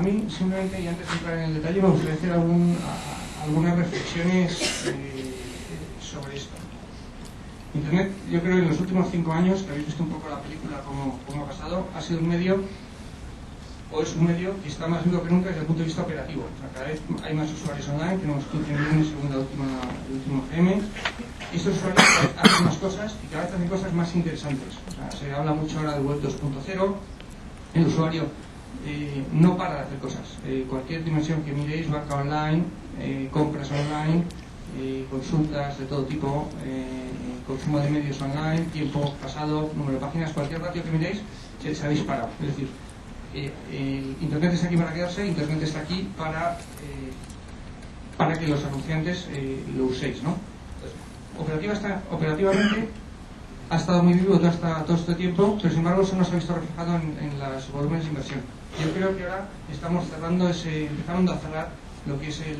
a mí simplemente, y antes de entrar en el detalle, me gustaría hacer algunas reflexiones sobre esto. Internet, yo creo que en los últimos 5 años, que habéis visto un poco la película como ha pasado, ha sido un medio, o es un medio que está más vivo que nunca desde el punto de vista operativo. O sea, cada vez hay más usuarios online, tenemos 15 millones según el último GM, y estos usuarios hacen más cosas y cada vez hacen cosas más interesantes. O sea, se habla mucho ahora de Web 2.0, el usuario no para de hacer cosas. Cualquier dimensión que miréis, banca online, compras online, consultas de todo tipo, consumo de medios online, tiempo pasado, número de páginas, cualquier ratio que miréis se ha disparado. Es decir, Internet está aquí para quedarse, Internet está aquí para que los anunciantes lo uséis, ¿no? Operativamente ha estado muy vivo todo este tiempo, pero sin embargo eso no se ha visto reflejado en los volúmenes de inversión. Yo creo que ahora estamos empezando a cerrar lo que es el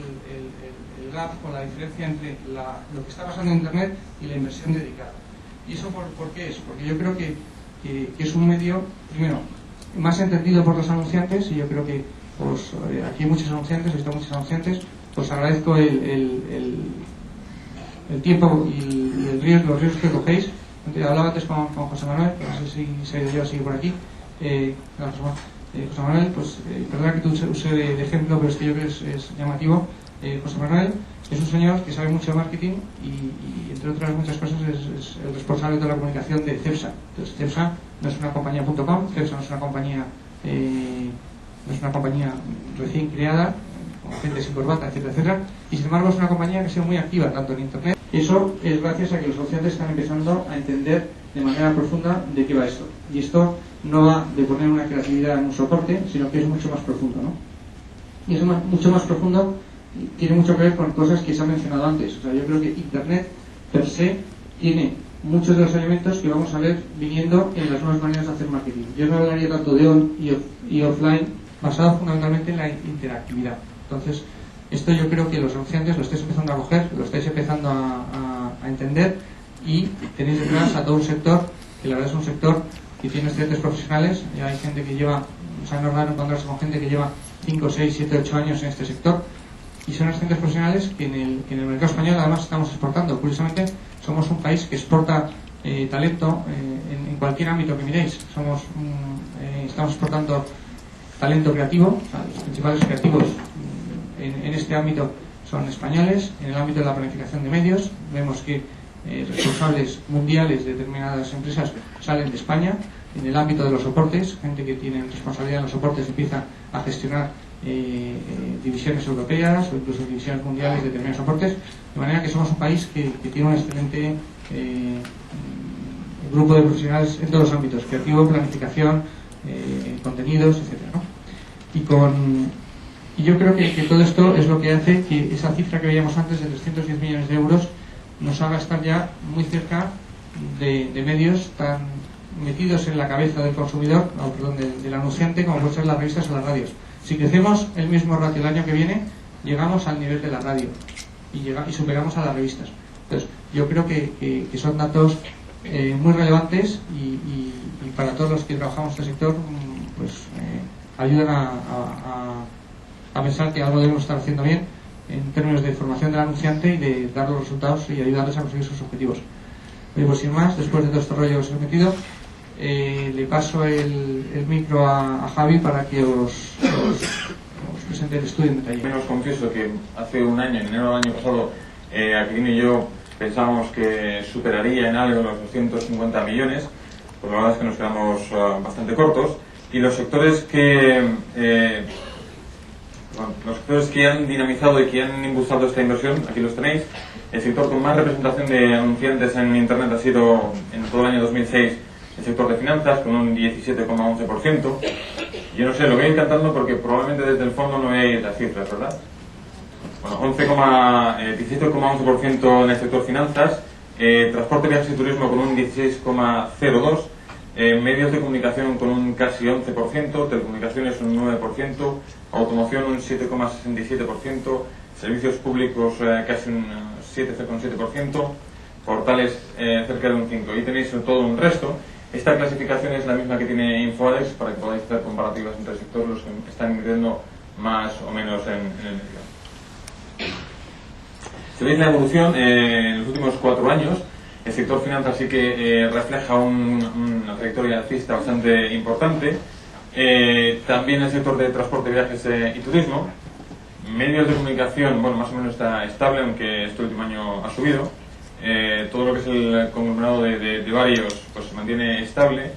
gap o la diferencia entre lo que está pasando en Internet y la inversión dedicada. ¿Y eso por qué es? Porque yo creo que es un medio, primero, más entendido por los anunciantes, y yo creo que aquí hay muchos anunciantes, he visto muchos anunciantes, pues agradezco el tiempo y los riesgos que cogéis. Hablaba antes con José Manuel, que no sé si se ha ido yo, sigue por aquí. José Manuel, pues perdona que tú use de ejemplo, pero es que yo creo que es llamativo. José Manuel es un señor que sabe mucho de marketing y entre otras muchas cosas es el responsable de la comunicación de Cepsa. Entonces Cepsa no es una compañía .com, Cepsa no es una compañía recién creada, con gente sin corbata, etcétera, etcétera, y sin embargo es una compañía que ha sido muy activa tanto en Internet. Y eso es gracias a que los anunciantes están empezando a entender de manera profunda de qué va esto. Y esto no va de poner una creatividad en un soporte, sino que es mucho más profundo, ¿no? Y eso mucho más profundo tiene mucho que ver con cosas que se han mencionado antes. O sea, yo creo que Internet per se tiene muchos de los elementos que vamos a ver viniendo en las nuevas maneras de hacer marketing. Yo no hablaría tanto de on y offline, basado fundamentalmente en la interactividad. Entonces, esto yo creo que los anunciantes lo estáis empezando a coger, lo estáis empezando a entender, y tenéis detrás a todo un sector que la verdad es un sector que tiene estudiantes profesionales. Ya hay gente que lleva, o sea, no es raro encontrarse con gente que lleva 5, 6, 7, 8 años en este sector, y son estudiantes profesionales que en el mercado español además estamos exportando. Curiosamente somos un país que exporta talento en cualquier ámbito que miréis. Estamos exportando talento creativo, o sea, los principales creativos en este ámbito son españoles. En el ámbito de la planificación de medios vemos que responsables mundiales de determinadas empresas salen de España. En el ámbito de los soportes, gente que tiene responsabilidad en los soportes empieza a gestionar divisiones europeas o incluso divisiones mundiales de determinados soportes, de manera que somos un país que tiene un excelente grupo de profesionales en todos los ámbitos: creativo, planificación, contenidos, etcétera, ¿no? Y yo creo que todo esto es lo que hace que esa cifra que veíamos antes de 310 millones de euros nos haga estar ya muy cerca de medios tan metidos en la cabeza del consumidor, del anunciante, como pueden ser las revistas o las radios. Si crecemos el mismo ratio el año que viene, llegamos al nivel de la radio y superamos a las revistas. Entonces, yo creo que son datos muy relevantes y para todos los que trabajamos en este sector, pues ayudan a pensar que algo debemos estar haciendo bien en términos de formación del anunciante y de dar los resultados y ayudarles a conseguir sus objetivos. Pues sin más, después de todo este rollo que os he metido, le paso el micro a Javi para que os presente el estudio en detalle. Os confieso que hace un año, en enero del año pasado, Aquilino y yo pensábamos que superaría en algo los 250 millones, pues la verdad es que nos quedamos bastante cortos, y los sectores que han dinamizado y que han impulsado esta inversión, aquí los tenéis. El sector con más representación de anunciantes en Internet ha sido, en todo el año 2006, el sector de finanzas, con un 17,11%. Yo no sé, lo voy a ir cantando porque probablemente desde el fondo no veáis las cifras, ¿verdad? Bueno, 17,11% en el sector finanzas, transporte, viajes y turismo con un 16,02%, medios de comunicación con un casi 11%, telecomunicaciones un 9%, automoción un 7,67%, servicios públicos casi un 7,7%, portales cerca de un 5%. Y tenéis todo un resto. Esta clasificación es la misma que tiene InfoAdex para que podáis hacer comparativas entre sectores los que están invirtiendo más o menos en el mercado. Si veis la evolución en los últimos 4 años, el sector finanzas sí que refleja una trayectoria alcista bastante importante. También el sector de transporte, viajes y turismo. Medios de comunicación, bueno, más o menos está estable, aunque este último año ha subido. Todo lo que es el conglomerado de varios pues se mantiene estable.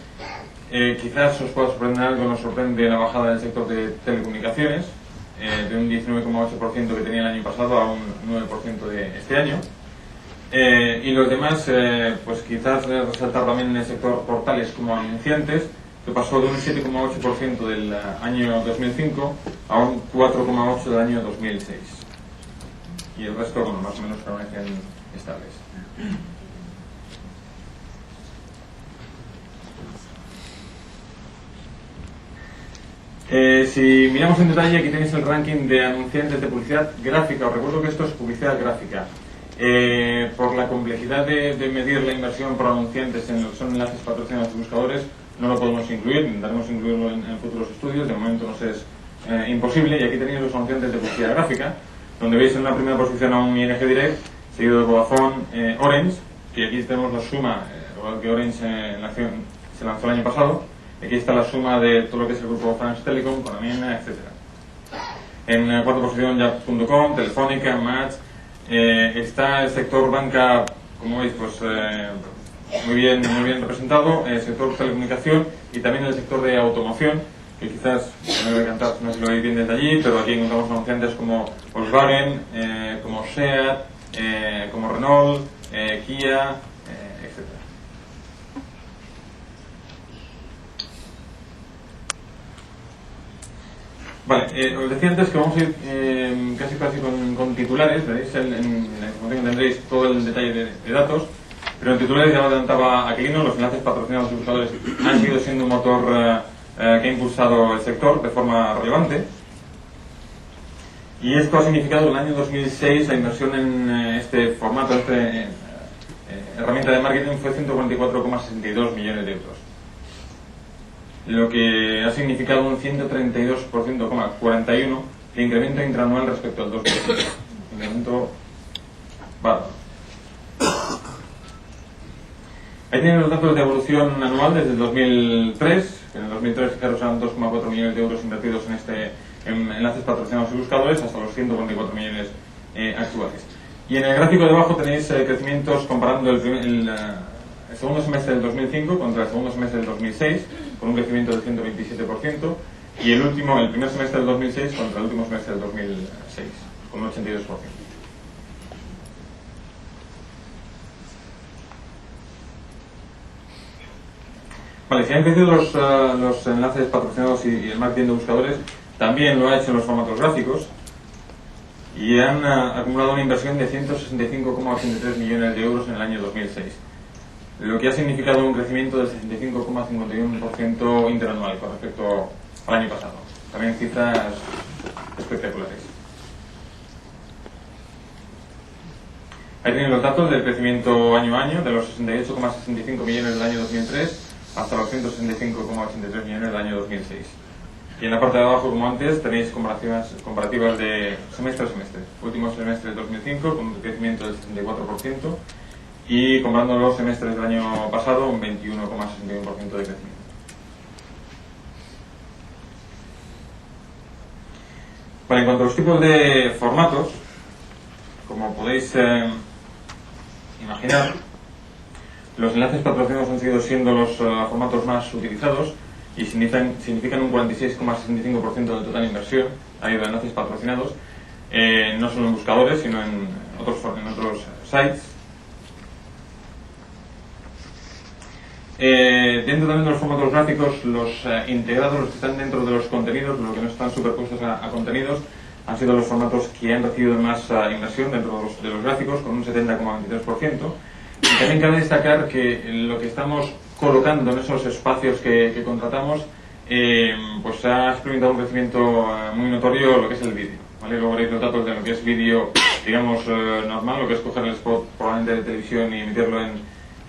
Quizás os pueda sorprender algo, nos sorprende la bajada del sector de telecomunicaciones, de un 19,8% que tenía el año pasado a un 9% de este año. Y los demás, pues quizás resaltar también en el sector portales como anunciantes, que pasó de un 7,8% del año 2005 a un 4,8% del año 2006. Y el resto, bueno, más o menos permanecen estables. Si miramos en detalle, aquí tenéis el ranking de anunciantes de publicidad gráfica. Os recuerdo que esto es publicidad gráfica. Por la complejidad de medir la inversión por anunciantes en lo que son enlaces patrocinados y buscadores, no lo podemos incluir, intentaremos incluirlo en futuros estudios, de momento nos es imposible. Y aquí tenéis los anunciantes de publicidad gráfica, donde veis en la primera posición a un ING Direct, seguido de Vodafone, Orange, y aquí tenemos la suma, igual que Orange se lanzó el año pasado. Aquí está la suma de todo lo que es el grupo France Telecom, Conamiena, etc. En la cuarta posición ya.com, Telefónica, Match. Está el sector banca, como veis, pues muy bien representado, el sector telecomunicación y también el sector de automoción, que quizás no me voy a cantar, no sé si lo veis bien desde allí, pero aquí encontramos anunciantes como Volkswagen, como SEAT, como Renault, Kia, etc. Vale, os decía antes que vamos a ir casi con titulares. Veréis en la información tendréis todo el detalle de datos, pero en titulares ya lo adelantaba Aquilino, los enlaces patrocinados y buscadores han seguido siendo un motor que ha impulsado el sector de forma relevante, y esto ha significado en el año 2006 la inversión en este formato, herramienta de marketing, fue 144,62 millones de euros. Lo que ha significado un 132,41% de incremento interanual respecto al 2015. Incremento bárbaro. Ahí tienen los datos de evolución anual desde el 2003, que en el 2003 fijaros eran 2,4 millones de euros invertidos en enlaces patrocinados y buscadores, hasta los 144 millones actuales. Y en el gráfico de abajo tenéis crecimientos comparando el segundo semestre del 2005 contra el segundo semestre del 2006, con un crecimiento del 127%, y el primer semestre del 2006 contra el último semestre del 2006, con un 82%. Vale, si han crecido los enlaces patrocinados y el marketing de buscadores, también lo ha hecho en los formatos gráficos, y han acumulado una inversión de 165,83 millones de euros en el año 2006. Lo que ha significado un crecimiento del 65,51% interanual con respecto al año pasado. También cifras espectaculares. Ahí tienen los datos del crecimiento año a año, de los 68,65 millones del año 2003 hasta los 165,83 millones del año 2006. Y en la parte de abajo, como antes, tenéis comparativas de semestre a semestre. Último semestre del 2005 con un crecimiento del 74%. Y comparando los semestres del año pasado, un 21,61% de crecimiento. Vale, en cuanto a los tipos de formatos, como podéis imaginar, los enlaces patrocinados han seguido siendo los formatos más utilizados y significan un 46,65% del total inversión. Ha ido a enlaces patrocinados, no solo en buscadores, sino en otros sites. Dentro también de los formatos gráficos, los integrados, los que están dentro de los contenidos, los que no están superpuestos a contenidos, han sido los formatos que han recibido más inversión dentro de los gráficos, con un 70,23%. Y también cabe destacar que lo que estamos colocando en esos espacios que contratamos, pues ha experimentado un crecimiento muy notorio lo que es el vídeo, ¿vale? Luego veréis los datos de lo que es vídeo, digamos, normal, lo que es coger el spot probablemente de televisión y meterlo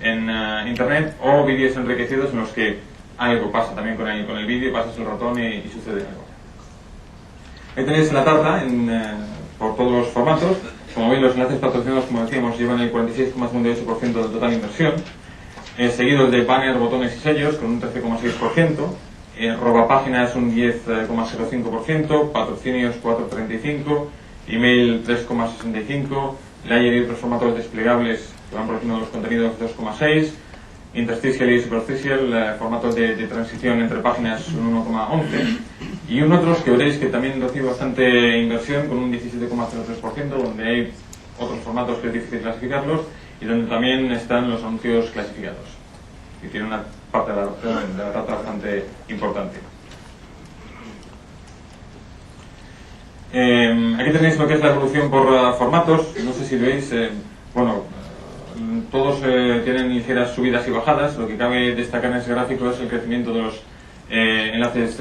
en Internet, o vídeos enriquecidos en los que algo pasa también con el vídeo, pasas el ratón y sucede algo. Ahí tenéis la tabla por todos los formatos. Como veis, los enlaces patrocinados, como decíamos, llevan el 46,58% del total inversión, seguidos de banner, botones y sellos con un 13,6%, robapáginas un 10,05%, patrocinios 4,35%, email 3,65%, layer y otros formatos desplegables que van por encima de los contenidos 2,6%, interstitial y superficial, formatos de transición entre páginas un 1,11%, y otros que veréis que también recibe bastante inversión con un 17,03%, donde hay otros formatos que es difícil clasificarlos y donde también están los anuncios clasificados, y tiene una parte de la data bastante importante. Aquí tenéis lo que es la evolución por formatos. No sé si veis, todos tienen ligeras subidas y bajadas. Lo que cabe destacar en ese gráfico es el crecimiento de los enlaces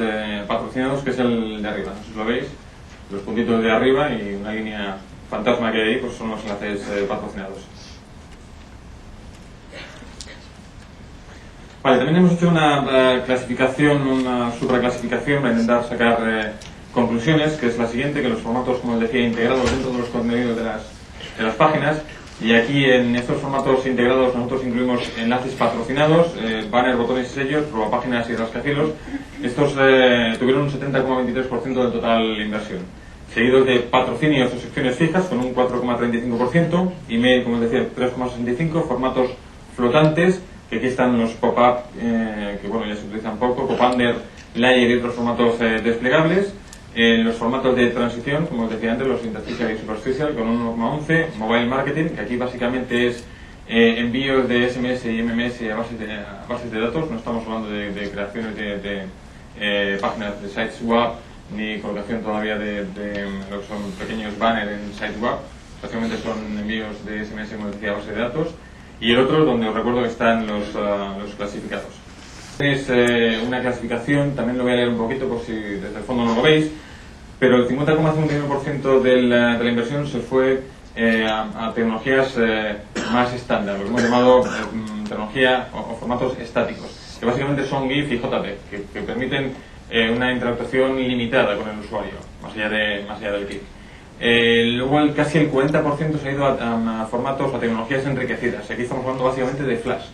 patrocinados, que es el de arriba. No sé si lo veis, los puntitos de arriba y una línea fantasma que hay ahí, pues son los enlaces patrocinados. Vale, también hemos hecho una clasificación, una supraclasificación para intentar sacar conclusiones, que es la siguiente, que los formatos, como os decía, integrados dentro de los contenidos de las páginas. Y aquí en estos formatos integrados nosotros incluimos enlaces patrocinados, banner, botones y sellos, robapáginas y rascacielos. Estos tuvieron un 70,23% del total inversión. Seguidos de patrocinios o secciones fijas con un 4,35%, email, como os decía, 3,65%, formatos flotantes, que aquí están los pop-up, que bueno, ya se utilizan poco, pop-under, layer y otros formatos desplegables. Los formatos de transición, como os decía antes, los interstitial y superficial con un 1,11%, mobile marketing, que aquí básicamente es envíos de SMS y MMS a bases de datos. No estamos hablando de creaciones de páginas de sites web ni colocación todavía de lo que son pequeños banners en sites web. Básicamente son envíos de SMS, como decía, a base de datos. Y el otro, donde os recuerdo que están los clasificados. Es una clasificación, también lo voy a leer un poquito por si desde el fondo no lo veis, pero el 50,51% de la inversión se fue a tecnologías más estándar, lo que hemos llamado tecnología o formatos estáticos, que básicamente son GIF y JPEG, que permiten una interactuación limitada con el usuario, más allá del GIF. Luego casi el 40% se ha ido a formatos o tecnologías enriquecidas. Aquí estamos hablando básicamente de Flash.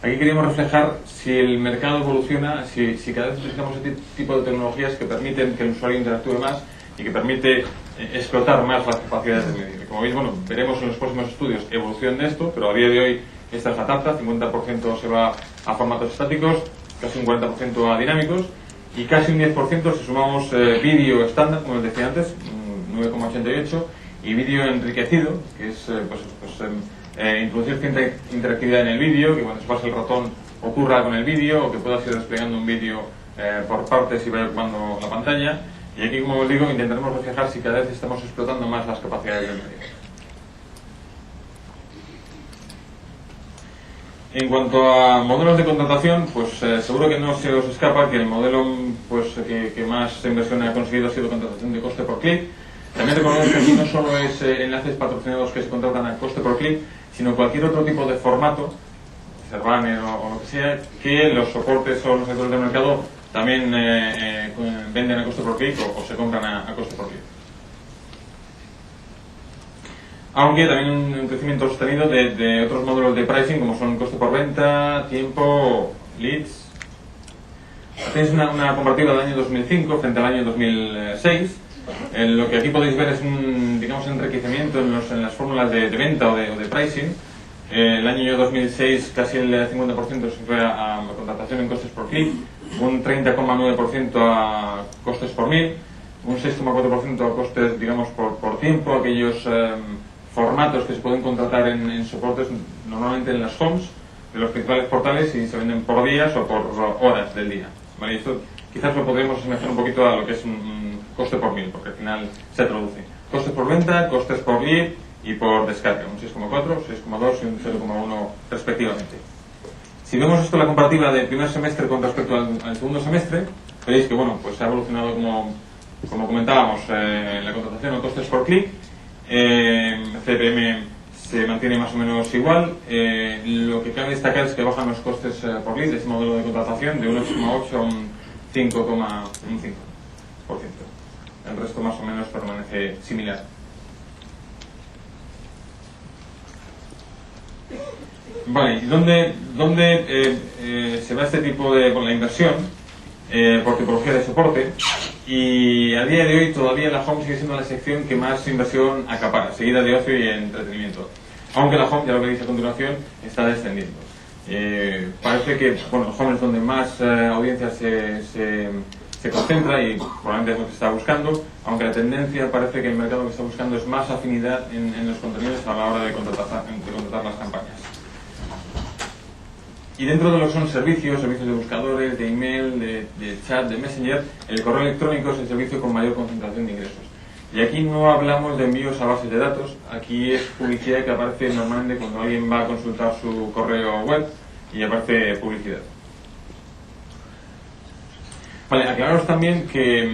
Aquí queríamos reflejar si el mercado evoluciona, si cada vez utilizamos este tipo de tecnologías que permiten que el usuario interactúe más y que permite explotar más las capacidades del medio. Y como veis, bueno, veremos en los próximos estudios evolución de esto, pero a día de hoy esta es la tabla, 50% se va a formatos estáticos, casi un 40% a dinámicos y casi un 10% si sumamos vídeo estándar, como os decía antes, 9,88, y vídeo enriquecido, que es introducir cierta interactividad en el vídeo, que cuando se pase el ratón ocurra con el vídeo, o que puedas ir desplegando un vídeo por partes y vaya ocupando la pantalla. Y aquí, como os digo, intentaremos reflejar si cada vez estamos explotando más las capacidades del medio. En cuanto a modelos de contratación, pues seguro que no se os escapa que el modelo que más inversión ha conseguido ha sido contratación de coste por clic. También recordemos que aquí no solo es enlaces patrocinados que se contratan a coste por clic, sino cualquier otro tipo de formato, banner o lo que sea, que los soportes o los sectores del mercado también venden a coste por clic o se compran a coste por clic. Aunque también un crecimiento sostenido de otros módulos de pricing, como son coste por venta, tiempo, leads. Tenéis una comparativa del año 2005 frente al año 2006. Lo que aquí podéis ver es un, digamos, enriquecimiento en las fórmulas de venta o de pricing. El año 2006 casi el 50% se fue a contratación en costes por clic, un 30,9% a costes por mil, un 6,4% a costes, digamos, por tiempo, aquellos formatos que se pueden contratar en soportes, normalmente en las homes de los principales portales, y se venden por días o por horas del día. ¿Vale? Y esto quizás lo podemos asemejar un poquito a lo que es un coste por mil, porque al final se traduce. Costes por venta, costes por lead y por descarga, un 6,4, 6,2 y un 0,1 respectivamente. Si vemos esto, la comparativa del primer semestre con respecto al segundo semestre, veréis que bueno, pues ha evolucionado como comentábamos, la contratación en costes por clic, CPM se mantiene más o menos igual. Lo que cabe destacar es que bajan los costes por lead, ese modelo de contratación, de un 8,8 a un 5,5%. El resto más o menos permanece similar. Vale, ¿y dónde se va este tipo de la inversión? Por tipología de soporte, y a día de hoy todavía la Home sigue siendo la sección que más inversión acapara, seguida de ocio y entretenimiento, aunque la Home, ya lo que dice a continuación, está descendiendo. Parece que bueno, Home es donde más audiencia se concentra y probablemente es lo que se está buscando, aunque la tendencia parece que el mercado lo que está buscando es más afinidad en los contenidos a la hora de contratar las campañas. Y dentro de lo que son servicios de buscadores, de email, de chat, de messenger, el correo electrónico es el servicio con mayor concentración de ingresos. Y aquí no hablamos de envíos a bases de datos, aquí es publicidad que aparece normalmente cuando alguien va a consultar su correo web y aparece publicidad. Vale, aclararos también que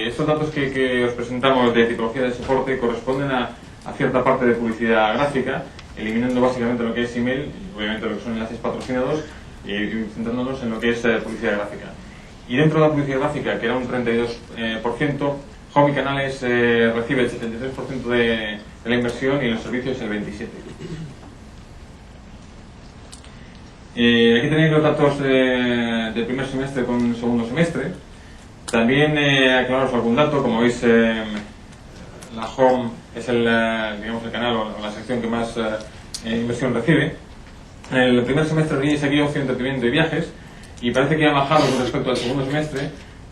estos datos que os presentamos de tipología de soporte corresponden a cierta parte de publicidad gráfica, eliminando básicamente lo que es email y obviamente lo que son enlaces patrocinados y centrándonos en lo que es publicidad gráfica. Y dentro de la publicidad gráfica, que era un 32%, Home y Canales recibe el 73% de la inversión y en los servicios el 27%. Aquí tenéis los datos del primer semestre con el segundo semestre. También aclararos algún dato, como veis la Home es el canal o la sección que más inversión recibe. En el primer semestre tenéis aquí ocio, entretenimiento y viajes, y parece que ha bajado con respecto al segundo semestre,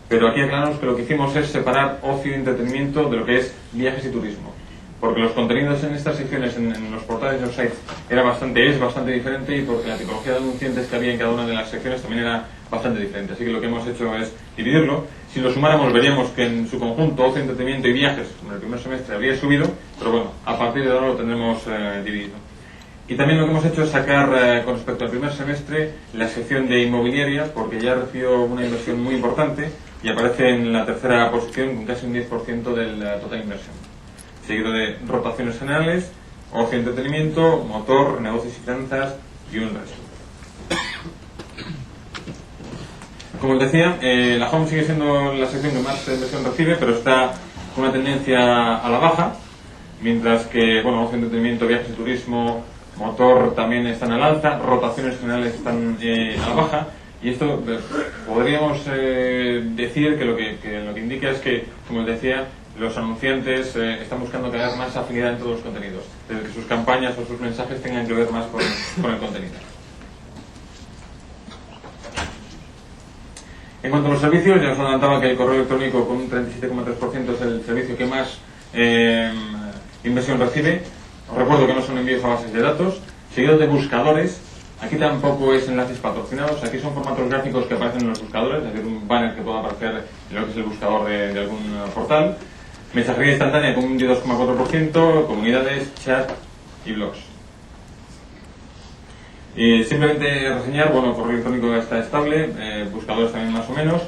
pero aquí aclaramos que lo que hicimos es separar ocio y entretenimiento de lo que es viajes y turismo, porque los contenidos en estas secciones, en los portales de los sites, es bastante diferente, y porque la tipología de anunciantes que había en cada una de las secciones también era bastante diferente. Así que lo que hemos hecho es dividirlo. Si lo sumáramos veríamos que en su conjunto ocio, entretenimiento y viajes en el primer semestre habría subido, pero bueno, a partir de ahora lo tendremos dividido. Y también lo que hemos hecho es sacar con respecto al primer semestre la sección de inmobiliaria, porque ya recibió una inversión muy importante y aparece en la tercera posición con casi un 10% de la total inversión, seguido de rotaciones generales, ocio y entretenimiento, motor, negocios y finanzas y un resto. Como os decía, la Home sigue siendo la sección que más inversión recibe, pero está con una tendencia a la baja, mientras que bueno, ocio, entretenimiento, viajes y turismo, motor también están al alza, rotaciones generales están a la baja, y esto podríamos decir que lo que indica es que, como os decía, los anunciantes están buscando crear más afinidad en todos los contenidos, desde que sus campañas o sus mensajes tengan que ver más con el contenido. En cuanto a los servicios, ya os adelantaba que el correo electrónico con un 37,3% es el servicio que más inversión recibe. Os recuerdo que no son envíos a bases de datos, seguido de buscadores. Aquí tampoco es enlaces patrocinados, aquí son formatos gráficos que aparecen en los buscadores, es decir, un banner que pueda aparecer en lo que es el buscador de algún portal. Mensajería instantánea con un 12,4%, comunidades, chat y blogs. Simplemente reseñar, bueno, correo electrónico está estable, buscadores también más o menos,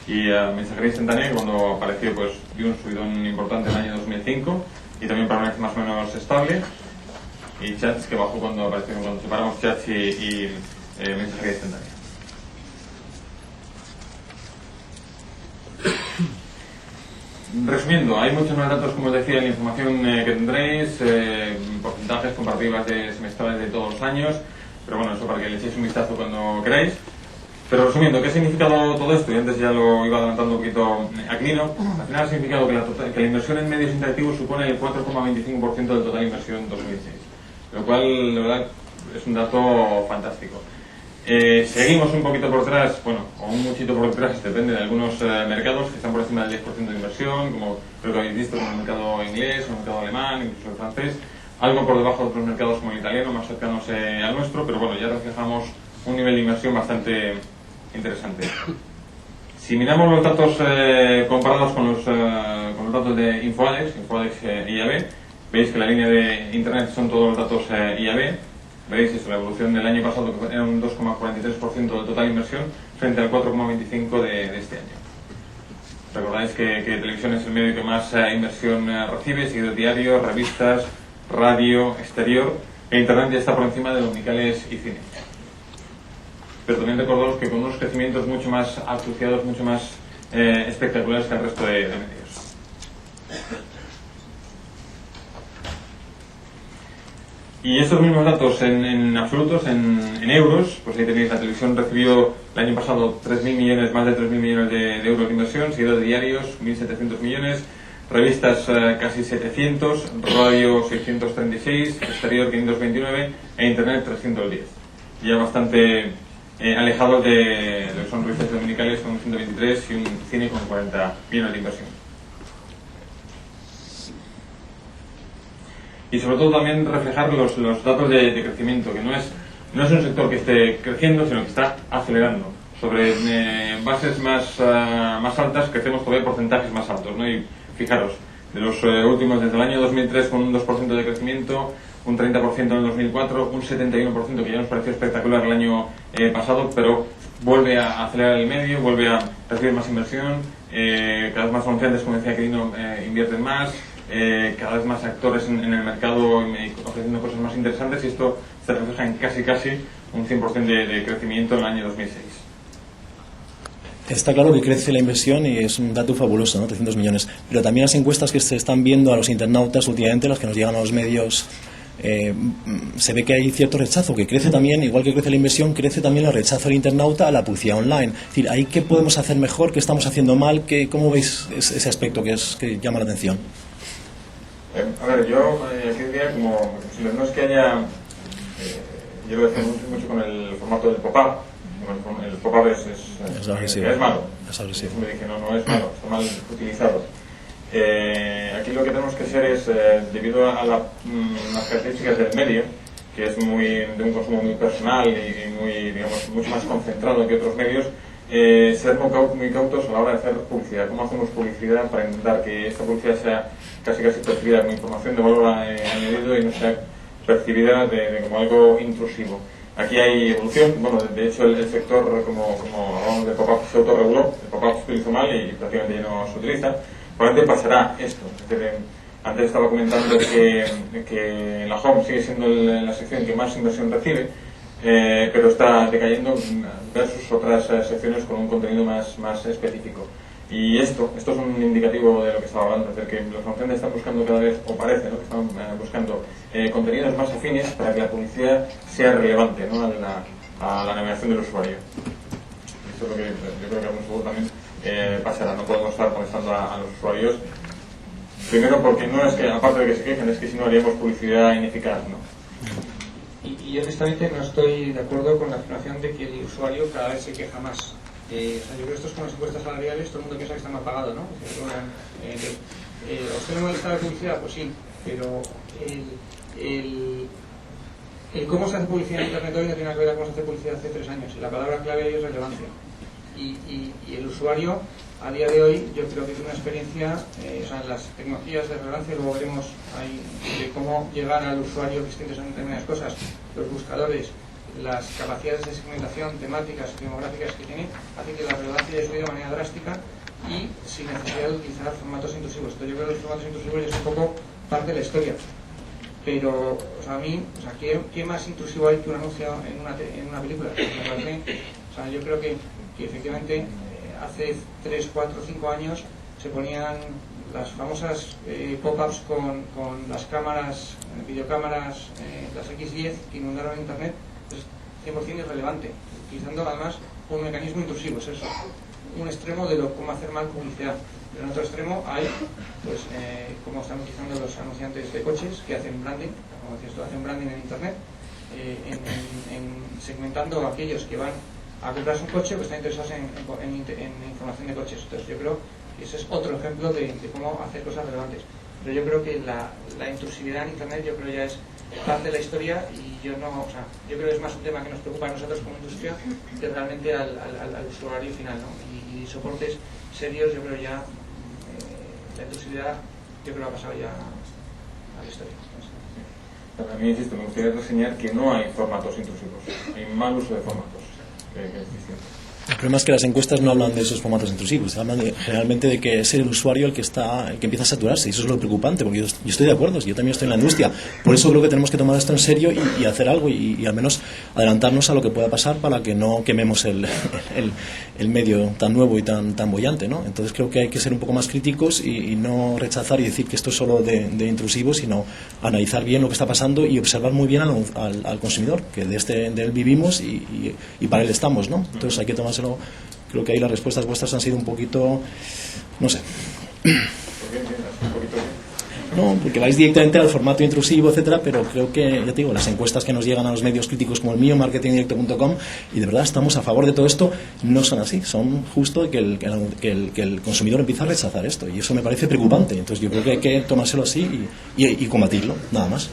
y mensajería instantánea, que cuando apareció pues dio un subidón importante en el año 2005 y también permanece más o menos estable, y chats que bajó cuando separamos chats y mensajería instantánea. Resumiendo, hay muchos más datos, como os decía, en la información que tendréis, porcentajes comparativas de semestrales de todos los años, pero bueno, eso para que le echéis un vistazo cuando queráis. Pero resumiendo, ¿qué ha significado todo esto? Y antes ya lo iba adelantando un poquito Aquilino. Al final ha significado que la inversión en medios interactivos supone el 4,25% del total inversión en 2006, lo cual, la verdad, es un dato fantástico. Seguimos un poquito por detrás, bueno, o un muchito por detrás, depende de algunos mercados que están por encima del 10% de inversión, como creo que habéis visto, como el mercado inglés, el mercado alemán, incluso el francés, algo por debajo de otros mercados como el italiano, más cercanos al nuestro, pero bueno, ya reflejamos un nivel de inversión bastante interesante. Si miramos los datos comparados con los datos de InfoAdex IAB, veis que la línea de Internet son todos los datos IAB. Veréis eso, la evolución del año pasado, que era un 2,43% de total inversión frente al 4,25% de este año. Recordáis que televisión es el medio que más inversión recibe, seguido de diarios, revistas, radio, exterior, e Internet ya está por encima de dominicales y cine. Pero también recordaros que con unos crecimientos mucho más acuciados, mucho más espectaculares que el resto de medios. Y estos mismos datos en absolutos, en euros, pues ahí tenéis, la televisión recibió el año pasado 3.000 millones, más de 3.000 millones de euros de inversión, seguido de diarios 1.700 millones, revistas casi 700, radio 636, exterior 529 e internet 310. Ya bastante alejados de lo que son revistas dominicales con 123 y un cine con 40 millones de inversión. Y sobre todo también reflejar los datos de crecimiento, que no es un sector que esté creciendo, sino que está acelerando. Sobre bases más altas crecemos todavía porcentajes más altos, ¿no? Y fijaros, de los últimos, desde el año 2003 con un 2% de crecimiento, un 30% en el 2004, un 71% que ya nos pareció espectacular el año pasado, pero vuelve a acelerar el medio, vuelve a recibir más inversión, cada vez más anunciantes, como decía Quirino, invierten más, cada vez más actores en el mercado ofreciendo cosas más interesantes, y esto se refleja en casi un 100% de crecimiento en el año 2006. Está claro que crece la inversión y es un dato fabuloso, ¿no? 300 millones. Pero también las encuestas que se están viendo a los internautas últimamente, las que nos llegan a los medios, se ve que hay cierto rechazo, que crece también, igual que crece la inversión, crece también el rechazo del internauta a la publicidad online. Es decir, ¿ahí qué podemos hacer mejor? ¿Qué estamos haciendo mal? ¿Cómo veis ese aspecto que llama la atención? A ver, yo aquí diría como, no es que haya, yo lo decía mucho con el formato del pop-up. El pop-up es malo. Me dije, no es malo, está mal utilizado. Aquí lo que tenemos que hacer es, debido a las características del medio, que es de un consumo muy personal y muy, digamos, mucho más concentrado que otros medios, ser muy cautos a la hora de hacer publicidad. ¿Cómo hacemos publicidad para intentar que esta publicidad sea casi percibida como información de valor añadido y no sea percibida como algo intrusivo? Aquí hay evolución. Bueno, de hecho el sector, como hablamos de pop-up, se autorreguló. El pop-up se hizo mal y prácticamente ya no se utiliza. Probablemente pasará esto. Antes estaba comentando que la Home sigue siendo la sección que más inversión recibe, pero está decayendo versus otras secciones con un contenido más específico. Y esto es un indicativo de lo que estaba hablando, es decir, que los anunciantes están buscando cada vez, o parece, ¿no?, que están buscando contenidos más afines para que la publicidad sea relevante, ¿no?, a la navegación del usuario. Esto es lo que yo creo que algún seguro también pasará. No podemos estar molestando a los usuarios. Primero porque no es que, aparte de que se quejen, es que si no haríamos publicidad ineficaz, ¿no? Y honestamente no estoy de acuerdo con la afirmación de que el usuario cada vez se queja más. Yo creo que esto es con las encuestas salariales, todo el mundo piensa que está mal pagado, ¿no? ¿Os tiene molesta la publicidad? Pues sí, pero el cómo se hace publicidad en Internet hoy no tiene nada que ver con cómo se hace publicidad hace 3 años, y la palabra clave ahí es relevancia. Y el usuario, a día de hoy, yo creo que tiene una experiencia, las tecnologías de relevancia, luego veremos ahí de cómo llegar al usuario que esté interesado en determinadas cosas, los buscadores, las capacidades de segmentación, temáticas, demográficas que tiene, hace que la relevancia haya subido de manera drástica y sin necesidad de utilizar formatos intrusivos. Entonces yo creo que los formatos intrusivos ya es un poco parte de la historia. Pero, a mí, ¿qué más intrusivo hay que un anuncio en una película? Me parece, yo creo que efectivamente hace 3, 4, 5 años se ponían las famosas pop-ups con las cámaras, videocámaras, las X10 que inundaron Internet. Es 100% irrelevante, utilizando además un mecanismo intrusivo. Es eso, un extremo de cómo hacer mal publicidad. Pero en otro extremo hay, pues, como están utilizando los anunciantes de coches que hacen branding, como decías tú, hacen branding en Internet, segmentando a aquellos que van a comprarse un coche o que están interesados en información de coches. Entonces yo creo que ese es otro ejemplo de cómo hacer cosas relevantes. Pero yo creo que la intrusividad en Internet yo creo ya es parte de la historia, y yo creo que es más un tema que nos preocupa a nosotros como industria que realmente al usuario final, ¿no? Y soportes serios, yo creo ya la intrusividad yo creo ha pasado ya a la historia. A mí, insisto, me gustaría reseñar que no hay formatos intrusivos, hay mal uso de formatos que existen. El problema es que las encuestas no hablan de esos formatos intrusivos, hablan generalmente de que es el usuario el que empieza a saturarse, y eso es lo preocupante, porque yo estoy de acuerdo, yo también estoy en la industria, por eso creo que tenemos que tomar esto en serio y hacer algo y al menos adelantarnos a lo que pueda pasar para que no quememos el medio tan nuevo y tan boyante, ¿no? Entonces creo que hay que ser un poco más críticos y no rechazar y decir que esto es solo de intrusivos, sino analizar bien lo que está pasando y observar muy bien al consumidor, que de él vivimos y para él estamos, ¿no? Entonces hay que tomárselo. Creo que ahí las respuestas vuestras han sido un poquito, no sé. No, porque vais directamente al formato intrusivo, etcétera, pero creo que, ya te digo, las encuestas que nos llegan a los medios críticos como el mío, marketingdirecto.com, y de verdad estamos a favor de todo esto, no son así, son justo que el consumidor empieza a rechazar esto, y eso me parece preocupante. Entonces yo creo que hay que tomárselo así y combatirlo, nada más.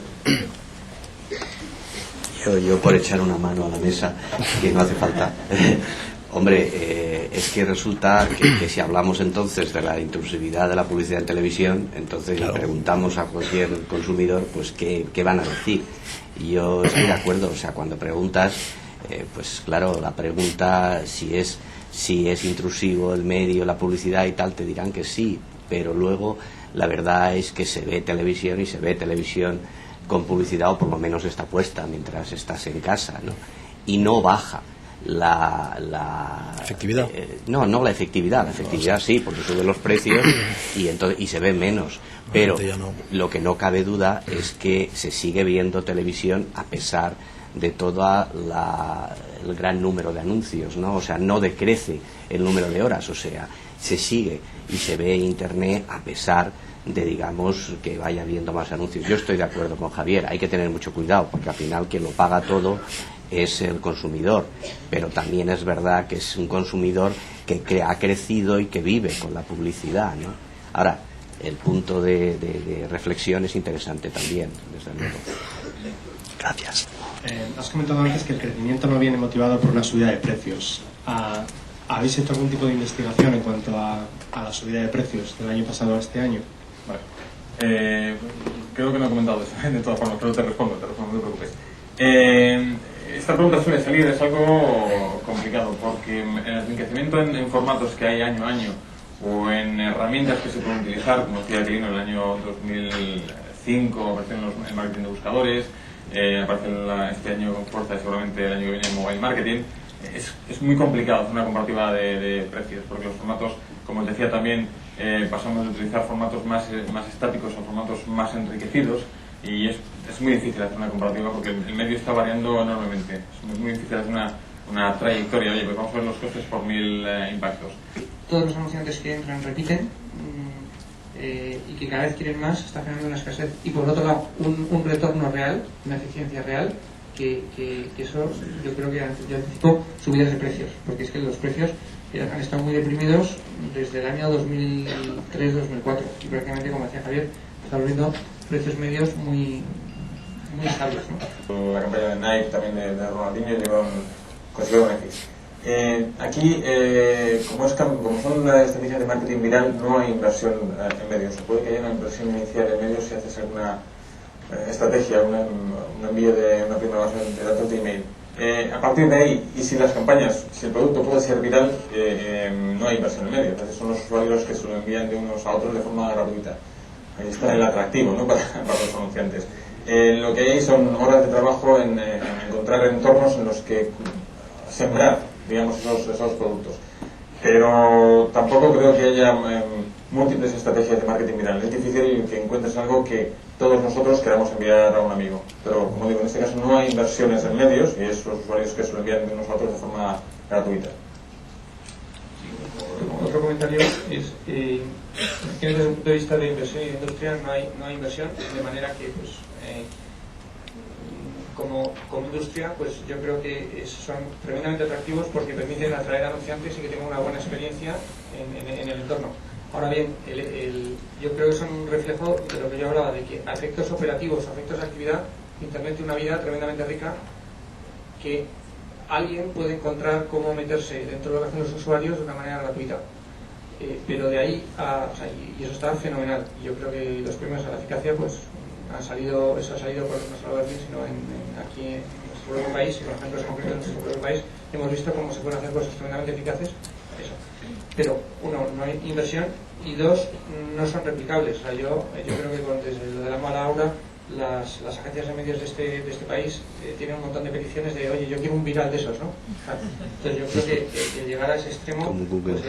Yo por echar una mano a la mesa, que no hace falta. Hombre, es que resulta que si hablamos entonces de la intrusividad de la publicidad en televisión, entonces le preguntamos a cualquier consumidor, pues qué van a decir. Y yo estoy de acuerdo, o sea, cuando preguntas, pues claro, la pregunta si es intrusivo el medio, la publicidad y tal, te dirán que sí, pero luego la verdad es que se ve televisión y se ve televisión con publicidad, o por lo menos está puesta mientras estás en casa, ¿no? Y no baja la efectividad. No la efectividad sí, porque suben los precios y se ve menos, pero lo que no cabe duda es que se sigue viendo televisión a pesar de todo el gran número de anuncios, ¿no? O sea, no decrece el número de horas, o sea, se sigue y se ve internet a pesar de, digamos, que vaya viendo más anuncios. Yo estoy de acuerdo con Javier, hay que tener mucho cuidado, porque al final quien lo paga todo es el consumidor, pero también es verdad que es un consumidor que ha crecido y que vive con la publicidad, ¿no? Ahora, el punto de reflexión es interesante también, desde luego. Gracias. Has comentado antes que el crecimiento no viene motivado por una subida de precios. ¿Habéis hecho algún tipo de investigación en cuanto a la subida de precios del año pasado a este año? Vale. Creo que no he comentado eso, de todas formas, pero te respondo, no te preocupes. Esta pregunta suele salir, es algo complicado, porque el enriquecimiento en formatos que hay año a año, o en herramientas que se pueden utilizar, como decía Aquilino, en el año 2005 aparecen el marketing de buscadores, aparece este año con fuerza y seguramente el año que viene el mobile marketing. Es muy complicado hacer una comparativa de precios, porque los formatos, como os decía también, pasamos de utilizar formatos más estáticos a formatos más enriquecidos, y es muy difícil hacer una comparativa porque el medio está variando enormemente. Es muy difícil hacer una trayectoria. Oye, pues vamos a ver los costes por 1000 impactos. Todos los anunciantes que entran repiten y que cada vez quieren más, está generando una escasez, y por otro lado un retorno real, una eficiencia real, que eso yo creo que ya anticipó subidas de precios, porque es que los precios han estado muy deprimidos desde el año 2003-2004 y prácticamente, como decía Javier, estamos viendo precios medios muy estables, ¿no? La campaña de Nike, también de Ronaldinho, consiguieron un X. Aquí, como son estrategias de marketing viral, no hay inversión en medios. Puede que haya una inversión inicial en medios si haces alguna estrategia, un envío de una primera base de datos de email. A partir de ahí, y si las campañas, si el producto puede ser viral, no hay inversión en medios. Entonces son los usuarios que se lo envían de unos a otros de forma gratuita. Ahí está el atractivo, ¿no? para los anunciantes. Lo que hay son horas de trabajo en encontrar entornos en los que sembrar, digamos, esos productos. Pero tampoco creo que haya múltiples estrategias de marketing viral. Es difícil que encuentres algo que todos nosotros queramos enviar a un amigo. Pero, como digo, en este caso no hay inversiones en medios y es los usuarios que se lo envían de unos a otros de forma gratuita. Otro comentario es que desde el punto de vista de inversión y de industria no hay inversión, de manera que pues como industria pues yo creo que son tremendamente atractivos porque permiten atraer anunciantes y que tengan una buena experiencia en el entorno. Ahora bien, yo creo que son un reflejo de lo que yo hablaba, de que a efectos operativos, a efectos de actividad, Internet tiene una vida tremendamente rica, que alguien puede encontrar cómo meterse dentro de lo que hacen los usuarios de una manera gratuita. Pero de ahí y eso está fenomenal. Yo creo que los premios a la eficacia pues eso ha salido no solo en Berlín, sino aquí en los nuestro propio país, y con ejemplos concretos de nuestro propio país, hemos visto cómo se pueden hacer cosas tremendamente eficaces. Eso. Pero, uno, no hay inversión, y dos, no son replicables. O sea, yo creo que desde lo de la mala aura, las agencias de medios de este país tienen un montón de peticiones de, oye, yo quiero un viral de esos, ¿no? Entonces yo creo que llegar a ese extremo pues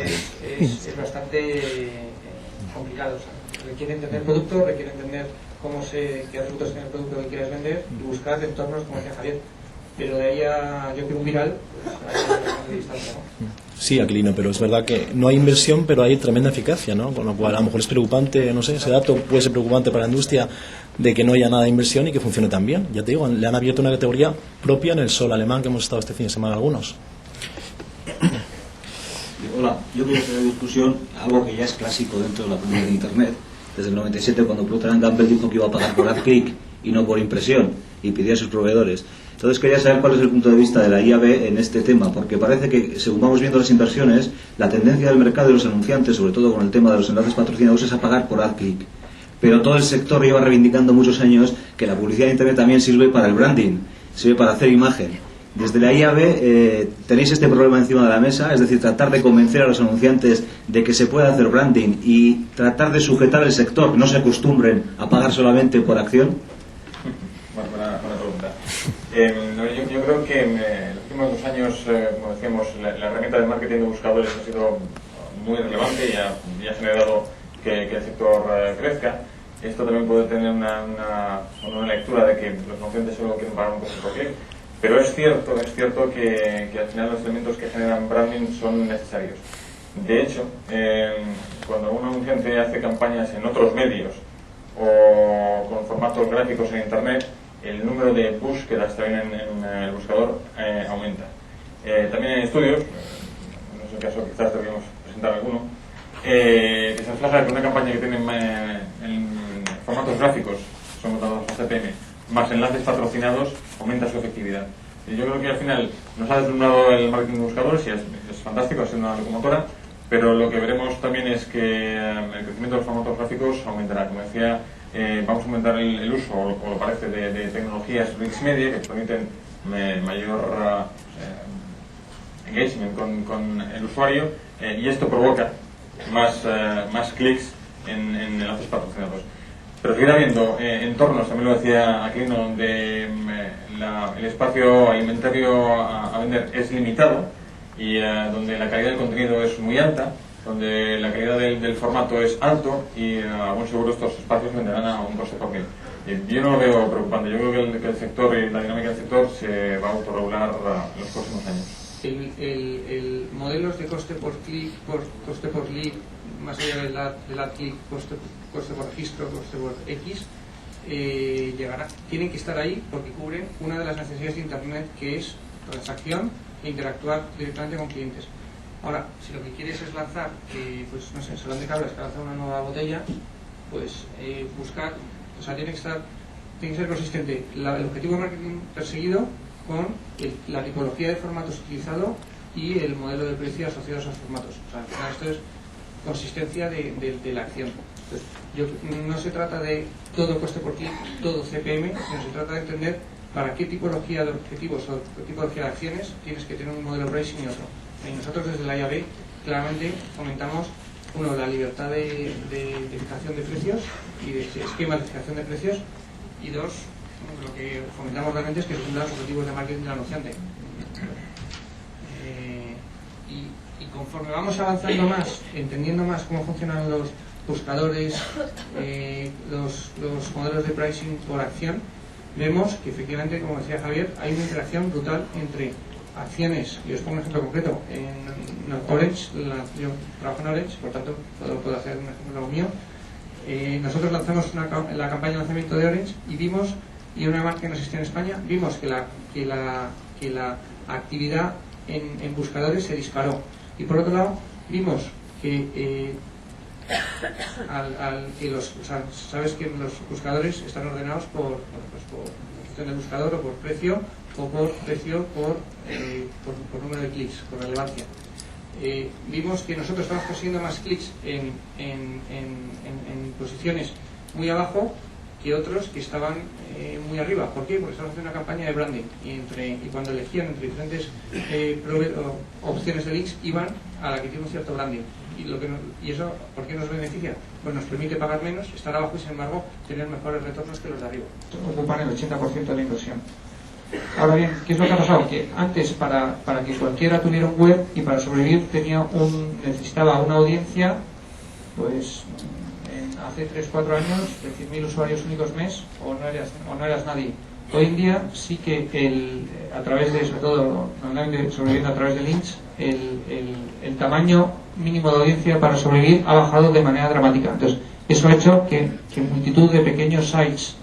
es bastante complicado. O sea, requiere entender el producto, requiere entender qué atributos tiene el producto que quieres vender y buscar entornos, como decía Javier. Pero de ahí a yo quiero un viral, pues hay bastante distancia, ¿no? Sí, Aquilino, pero es verdad que no hay inversión, pero hay tremenda eficacia, ¿no? Con lo cual a lo mejor es preocupante, no sé, ese dato puede ser preocupante para la industria de que no haya nada de inversión y que funcione tan bien. Ya te digo, le han abierto una categoría propia en el sol alemán que hemos estado este fin de semana algunos. Hola, yo quería hacer discusión algo que ya es clásico dentro de la comunidad de Internet. Desde el 97, cuando Procter & Gamble dijo que iba a pagar por ad-click y no por impresión, y pidió a sus proveedores. Entonces quería saber cuál es el punto de vista de la IAB en este tema, porque parece que, según vamos viendo las inversiones, la tendencia del mercado de los anunciantes, sobre todo con el tema de los enlaces patrocinados, es a pagar por ad-click. Pero todo el sector lleva reivindicando muchos años que la publicidad de Internet también sirve para el branding, sirve para hacer imagen. Desde la IAB tenéis este problema encima de la mesa, es decir, tratar de convencer a los anunciantes de que se puede hacer branding y tratar de sujetar el sector, que no se acostumbren a pagar solamente por acción. Buena pregunta. Yo creo que en los últimos 2 años, como decíamos, la herramienta de marketing de buscadores ha sido muy relevante y ha generado que el sector crezca. Esto también puede tener una lectura de que los anunciantes solo quieren pagar un coste por clic, pero es cierto que al final los elementos que generan branding son necesarios. De hecho, cuando un anunciante hace campañas en otros medios o con formatos gráficos en Internet, el número de búsquedas también en el buscador aumenta. También hay estudios, no es el caso, quizás deberíamos presentar alguno, que se refleja que una campaña que tiene en formatos gráficos, son dados a CPM, más enlaces patrocinados, aumenta su efectividad. Y yo creo que al final nos ha deslumbrado el marketing de buscadores y es fantástico, es una locomotora, pero lo que veremos también es que el crecimiento de los formatos gráficos aumentará. Como decía, vamos a aumentar el uso, o lo parece, de tecnologías rich media que permiten mayor engagement con el usuario, y esto provoca más clics en enlaces patrocinados. Pero seguirá habiendo entornos, también lo decía Aquilino, donde el espacio alimentario a vender es limitado y donde la calidad del contenido es muy alta, donde la calidad del formato es alto y aún seguro estos espacios venderán a un coste por clic. Yo no lo veo preocupante. Yo creo que el sector y la dinámica del sector se va a autorregular en los próximos años. El modelos de coste por clic, coste por lead, más allá del ad click, coste por registro, coste por X, llegará. Tienen que estar ahí porque cubren una de las necesidades de Internet, que es transacción e interactuar directamente con clientes. Ahora, si lo que quieres es lanzar, pues no sé, Salón de Cabras, que lanza una nueva botella, pues buscar, o sea, tiene que ser consistente el objetivo de marketing perseguido con la tipología de formatos utilizado y el modelo de precio asociado a esos formatos. O sea, al final esto es consistencia de la acción. Entonces, no se trata de todo coste por clic, todo CPM, sino se trata de entender para qué tipología de objetivos o qué tipología de acciones tienes que tener un modelo pricing y otro. Y nosotros desde la IAB claramente fomentamos, uno, la libertad de fijación de precios y de esquema de fijación de precios, y dos, lo que fomentamos realmente es que se cumplan los objetivos de marketing del anunciante. Y conforme vamos avanzando más, entendiendo más cómo funcionan los buscadores, los modelos de pricing por acción, vemos que efectivamente, como decía Javier, hay una interacción brutal entre acciones. Y os pongo un ejemplo concreto. En Orange, yo trabajo en Orange, por tanto puedo hacer un ejemplo mío. Nosotros lanzamos la campaña de lanzamiento de Orange y vimos, y una marca que no existía en España, vimos que la actividad en buscadores se disparó. Y por otro lado, vimos que sabes que los buscadores están ordenados por función del buscador, o por precio, o por número de clics, por relevancia. Vimos que nosotros estamos consiguiendo más clics en posiciones muy abajo que otros que estaban muy arriba. ¿Por qué? Porque estaban haciendo una campaña de branding y cuando elegían entre diferentes opciones de links iban a la que tiene un cierto branding. ¿Y eso por qué nos beneficia? Pues nos permite pagar menos, estar abajo y sin embargo tener mejores retornos que los de arriba. Ocupan el 80% de la inversión. Ahora bien, ¿qué es lo que ha pasado? Que antes para que cualquiera tuviera un web y para sobrevivir necesitaba una audiencia, pues hace 3-4 años de 100.000 usuarios únicos mes o no eras nadie. Hoy en día sí que a través de, sobre todo sobreviviendo a través de links, el tamaño mínimo de audiencia para sobrevivir ha bajado de manera dramática. Entonces eso ha hecho que multitud de pequeños sites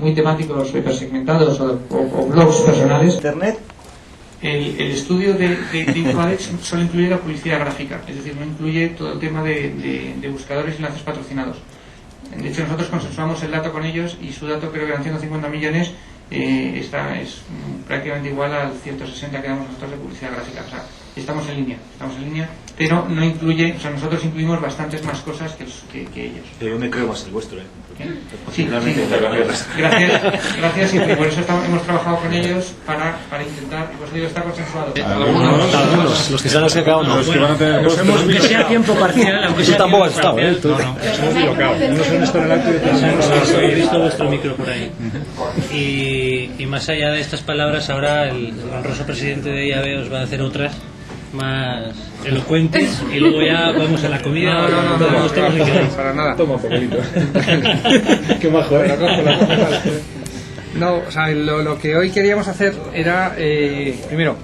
muy temáticos o hipersegmentados o blogs personales. Internet. El estudio de Infoadex solo incluye la publicidad gráfica, es decir, no incluye todo el tema de buscadores y enlaces patrocinados. De hecho, nosotros consensuamos el dato con ellos y su dato, creo que eran 150 millones, es prácticamente igual al 160 que damos nosotros de publicidad gráfica. O sea, estamos en línea, pero no incluye, o sea, nosotros incluimos bastantes más cosas que ellos. Pero yo me creo más el vuestro, ¿eh? Sí, gracias, y por eso hemos trabajado con ellos para intentar, y pues digo, está consensuado. Algunos, los que se han sacado, no. Aunque sea tiempo parcial, aunque sea tampoco has estado, ¿eh? He visto vuestro micro por ahí. Y más allá de estas palabras, ahora el honroso presidente de IAB os va a hacer otras más elocuentes y luego ya vamos a la comida. No, para nada. Toma un poquito. Qué majo, ¿eh? No, o sea, lo que hoy queríamos hacer era, primero,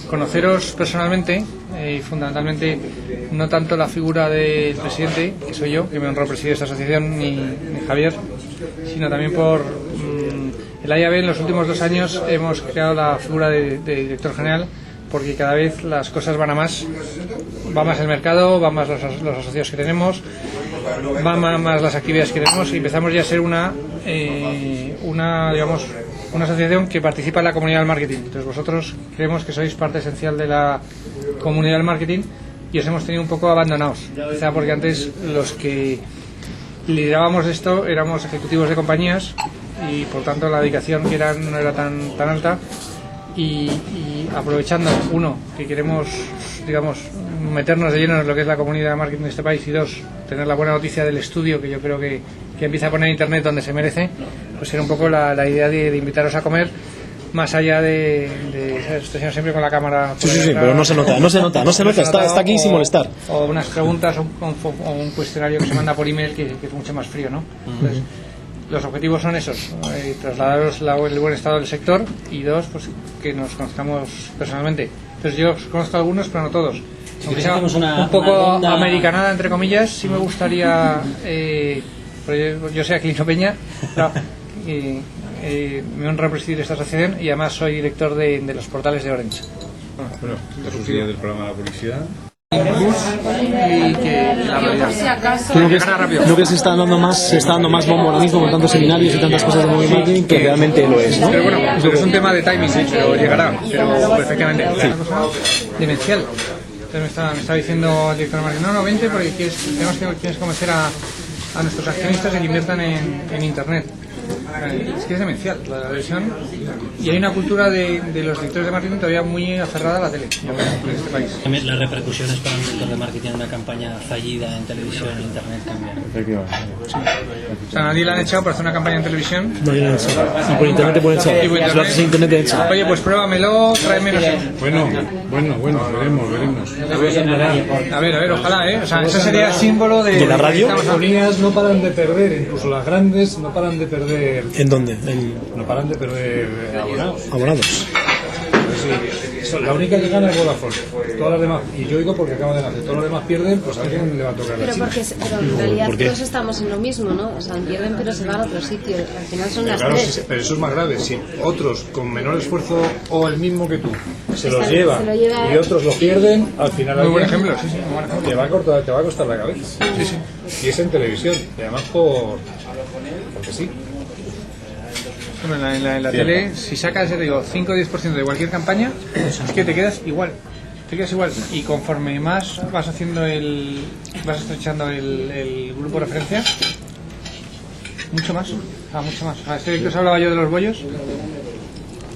conoceros personalmente y fundamentalmente no tanto la figura del presidente, que soy yo, que me honro presidir esta asociación, ni Javier, sino también por el IAB. En los últimos 2 años hemos creado la figura de director general, porque cada vez las cosas van a más, va más el mercado, van más los asociados que tenemos, van más las actividades que tenemos y empezamos ya a ser una asociación que participa en la comunidad del marketing. Entonces vosotros creemos que sois parte esencial de la comunidad del marketing y os hemos tenido un poco abandonados, quizá porque antes los que liderábamos esto éramos ejecutivos de compañías y por tanto la dedicación que no era tan alta. Y aprovechando, uno, que queremos, digamos, meternos de lleno en lo que es la comunidad de marketing de este país, y dos, tener la buena noticia del estudio, que yo creo que empieza a poner Internet donde se merece, pues era un poco la idea de invitaros a comer, más allá de estoy siempre con la cámara. Sí, pero no se nota, está aquí sin molestar. O unas preguntas o un cuestionario que se manda por email que es mucho más frío, ¿no? Entonces, los objetivos son esos, trasladaros el buen estado del sector y dos, pues que nos conozcamos personalmente. Entonces yo conozco a algunos, pero no todos. Aunque sea un poco americanada, entre comillas, sí me gustaría, yo soy Aquilino Peña, me honra presidir esta asociación y además soy director de los portales de Orange. Bueno, la subsidia del programa de la publicidad. Y que la realidad. Creo que se está dando más bombo ahora mismo con tantos seminarios y tantas cosas de móvil marketing que realmente lo es, ¿no? Pero bueno, es un tema de timing, pero llegará, pero perfectamente. Es una cosa demencial. Entonces me está diciendo el director de marketing, no, vente porque tienes que convencer a nuestros accionistas de que inviertan en Internet. Es que es demencial la versión, y hay una cultura de los directores de marketing todavía muy aferrada a la tele en este país. Las repercusiones para un director de marketing en una campaña fallida en televisión e internet cambian. O sea, nadie la han echado para hacer una campaña en televisión. No, ya lo han echado. Y por internet te pueden echar. Y por Lo haces en internet te echan. Oye, pues pruébamelo, tráeme no sé. Bueno, veremos. A ver, ojalá, ¿eh? O sea, eso sería símbolo de la radio. Las líneas no paran de perder, incluso las grandes no paran de perder. ¿En dónde? No paran de perder abonados. Abonados. La única que gana es Vodafone. Todas las demás, y yo digo porque acaban de nacer, todas las demás pierden, pues a quién le va a tocar la Pero en realidad ¿Por qué? todos estamos en lo mismo, ¿no? O sea, pierden pero se van a otro sitio. Al final son las Claro, tres. sí, pero eso es más grave. Si otros con menor esfuerzo o el mismo que tú se los Se llevan lo lleva- y otros lo pierden, al final Muy buen alguien ejemplo, sí, muy buen ejemplo. te va a costar la cabeza. Y es en televisión, y además porque sí. Bueno, en la tele, si sacas, ya te digo, 5 o 10% de cualquier campaña, es que te quedas igual. Y conforme más vas estrechando el grupo de referencia, mucho más. Mucho más. Este que os hablaba yo de los bollos.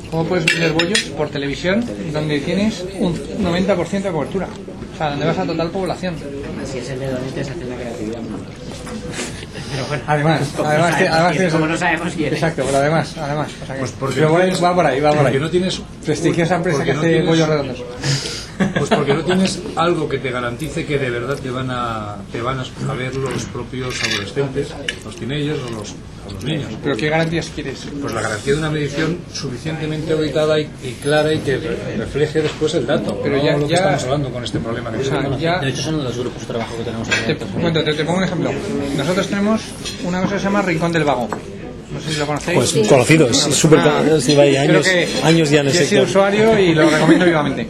¿Cómo puedes vender bollos por televisión donde tienes un 90% de cobertura? O sea, donde vas a total población. Si es el de Donete, se hace la creatividad. Pero bueno, además tienes, como no sabemos quién es. Exacto, pero además, o sea que, Pues porque pero bueno, va por ahí. Porque no tienes prestigiosa empresa que hace bollos redondos. Pues porque no tienes algo que te garantice que de verdad te van a ver los propios adolescentes, los teenagers o los niños. ¿Pero qué garantías quieres? Pues la garantía de una medición suficientemente auditada y clara y que refleje después el dato. Pero no lo que estamos hablando con este problema que tenemos. De hecho, son los grupos de trabajo que tenemos aquí. Te pongo un ejemplo. Nosotros tenemos una cosa que se llama Rincón del Vago. No sé si lo conocéis. Pues sí. Conocido, es súper conocido. Años ya en el sector. Yo he sido usuario y lo recomiendo vivamente.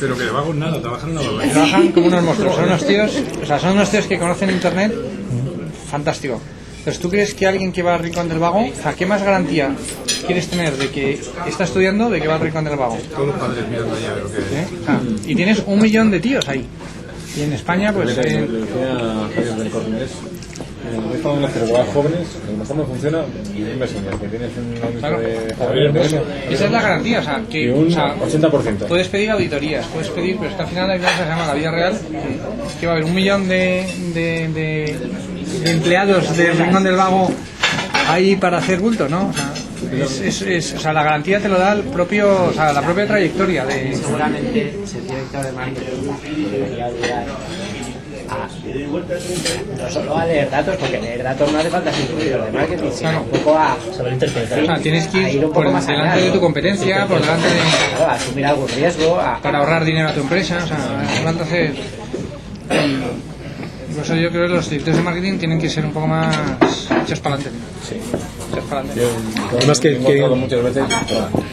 Pero que de vagos nada, trabajan en una barbaridad. Trabajan como unos monstruos. Son unos tíos que conocen internet. Fantástico. Entonces, ¿tú crees que alguien que va al Rincón del Vago, o sea, qué más garantía quieres tener de que está estudiando de que va al Rincón del Vago? Todos los padres mirando allá, creo que y tienes 1 millón de tíos ahí. Y en España, pues... he estado en las categorías jóvenes, el mejor no funciona y inversiones, que tienes un pues, esa es la garantía, o sea, que un 80%. Puedes pedir auditorías, pero es que al final hay una cosa que se llama la vida real, que va a haber 1 millón de empleados del Rincón del Vago ahí para hacer bulto, ¿no? O sea, la garantía te lo da el propio, o sea, la propia trayectoria de... Seguramente ser director de marketing debería ayudar no solo a leer datos, porque leer datos no hace falta ser incluido de marketing, sino un poco a saber interpretar. O sea, tienes que ir por delante de tu competencia, por delante de... Claro, asumir algún riesgo. Para ahorrar dinero a tu empresa, o sea, hace falta hacer... Por eso yo creo que los directores de marketing tienen que ser un poco más hechos para adelante. Sí, hechos para adelante. Además que muchas veces.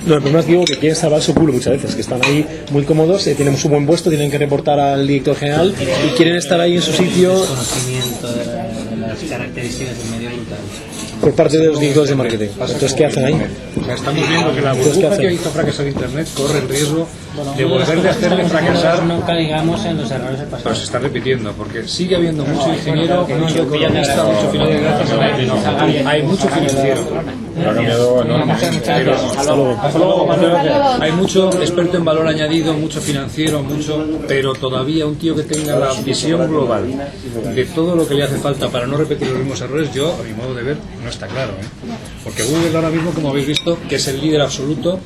No, el problema es digo que quieren salvar su culo muchas veces, que están ahí muy cómodos, tienen su buen puesto, tienen que reportar al director general y quieren estar ahí en su sitio. Conocimiento de las características del medio digital. Por parte de los directores de marketing. Entonces, ¿qué hacen ahí? O sea, estamos viendo que la burbuja que hizo fracasar Internet corre el riesgo de volver a hacerle fracasar. No caigamos en los errores del pasado. Pero se está repitiendo, porque sigue habiendo mucho ingeniero, mucho economista, mucho financiero. Hay mucho financiero. Ha cambiado Hay mucho experto en valor añadido, mucho financiero, pero todavía un tío que tenga la visión global de todo lo que le hace falta para no repetir los mismos errores, yo, a mi modo de ver, no está claro, porque Google ahora mismo, como habéis visto, que es el líder absoluto,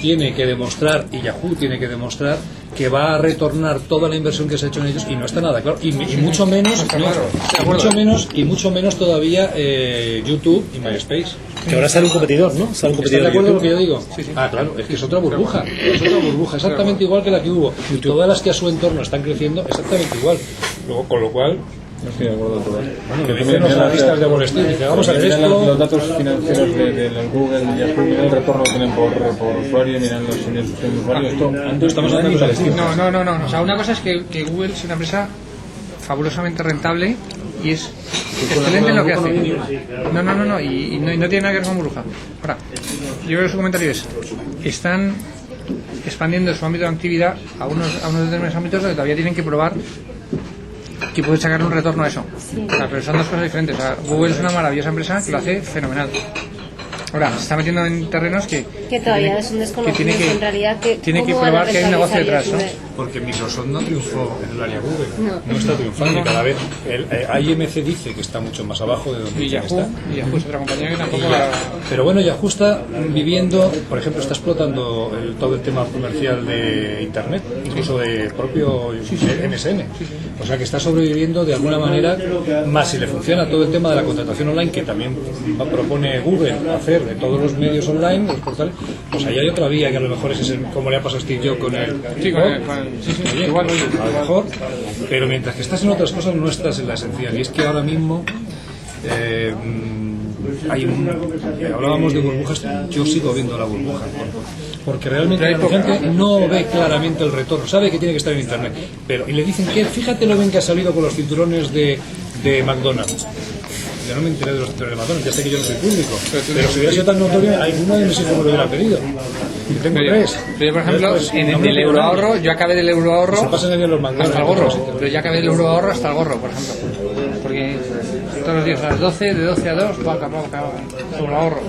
tiene que demostrar, y Yahoo tiene que demostrar, que va a retornar toda la inversión que se ha hecho en ellos, y no está nada claro, y mucho menos todavía YouTube y MySpace. Que ahora sale un competidor, ¿no? ¿Estás de acuerdo con lo que yo digo? Sí. Ah, claro, es que es otra burbuja, exactamente igual que la que hubo. Y todas las que a su entorno están creciendo, exactamente igual. Luego, con lo cual, no estoy de acuerdo todo. Bueno, que dicen los analistas de Wall Street, dice, vamos a ver esto. Los datos financieros de Google y Yahoo, miran el retorno que tienen por usuario, miran los usuarios. Esto estamos hablando de estadísticas. No. O sea, una cosa es que Google es una empresa fabulosamente rentable y es excelente en lo que hace. No, y no tiene nada que ver con burbuja. Ahora, yo creo que su comentario es: están expandiendo su ámbito de actividad a unos determinados ámbitos donde todavía tienen que probar que puede sacar un retorno a eso. O sea, pero son dos cosas diferentes. O sea, Google es una maravillosa empresa que lo hace fenomenal. Ahora, se está metiendo en terrenos que todavía es un desconocimiento en realidad que tiene que probar que hay un negocio detrás, ¿no? Porque Microsoft no triunfó en el área Google, no está triunfando, y cada vez el IMC dice que está mucho más abajo de donde Yahoo está. Y Yahoo es otra compañía que tampoco Pero bueno, Yahoo está viviendo, por ejemplo, está explotando todo el tema comercial de Internet, incluso de propio MSN. O sea que está sobreviviendo de alguna manera, más si le funciona todo el tema de la contratación online, que también propone Google hacer de todos los medios online, los portales, pues ahí hay otra vía que a lo mejor es como le ha pasado a Steve Jobs con el... igual, a lo mejor, pero mientras que estás en otras cosas no estás en la esencial, y es que ahora mismo hablábamos de burbujas, yo sigo viendo la burbuja porque realmente la gente no ve claramente el retorno, sabe que tiene que estar en internet, pero y le dicen que fíjate lo bien que ha salido con los cinturones de McDonald's. Yo no me enteré de los McDonald's, ya sé que yo no soy público. Pero si hubiera sido tan notorio, alguno de mis hijos me lo hubiera pedido. Y tengo tres. Pero por ejemplo, en el del euroahorro, yo acabé del euroahorro hasta el gorro. Pero ya acabé del euroahorro hasta el gorro, por ejemplo. Porque todos los días a las 12, de 12 a 2, paca, euroahorro.